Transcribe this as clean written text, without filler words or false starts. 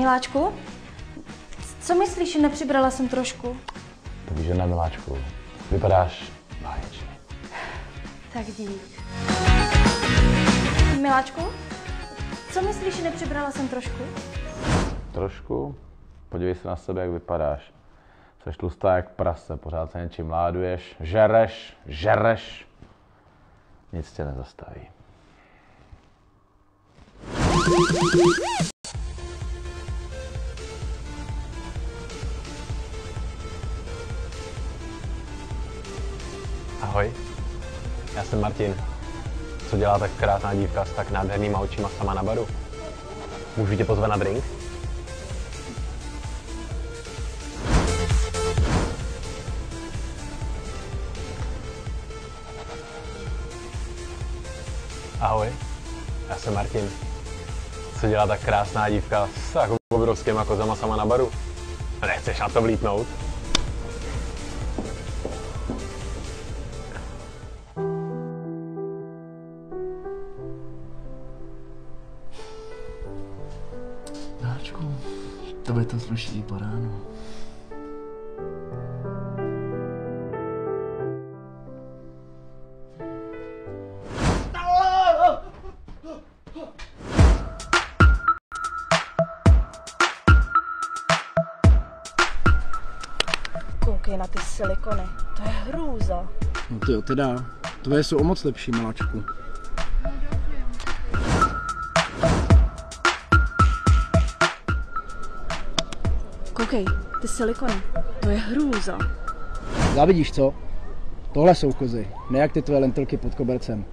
Miláčku, co myslíš, že nepřibrala jsem trošku? To víš, že ne, Miláčku. Vypadáš báječně. Tak dík. Miláčku, co myslíš, že nepřibrala jsem trošku? Trošku? Podívej se na sebe, jak vypadáš. Jseš tlustá jak prase, pořád se něčím láduješ, žereš. Nic tě nezastaví. Ahoj, já jsem Martin. Co dělá tak krásná dívka s tak nádhernýma očima sama na baru? Můžu tě pozvat na drink? Ahoj, já jsem Martin. Co dělá tak krásná dívka s tak obrovskýma kozama sama na baru? Nechceš na to vlítnout? Dáčku, to by to sluší po ránu. Koukej na ty silikony, to je hrůza. No ty jo, teda, tvoje jsou o moc lepší, Miláčku. Koukej, ty silikony, to je hrůza. Závidíš, co? Tohle jsou kozy, ne jak ty tvoje lentilky pod kobercem.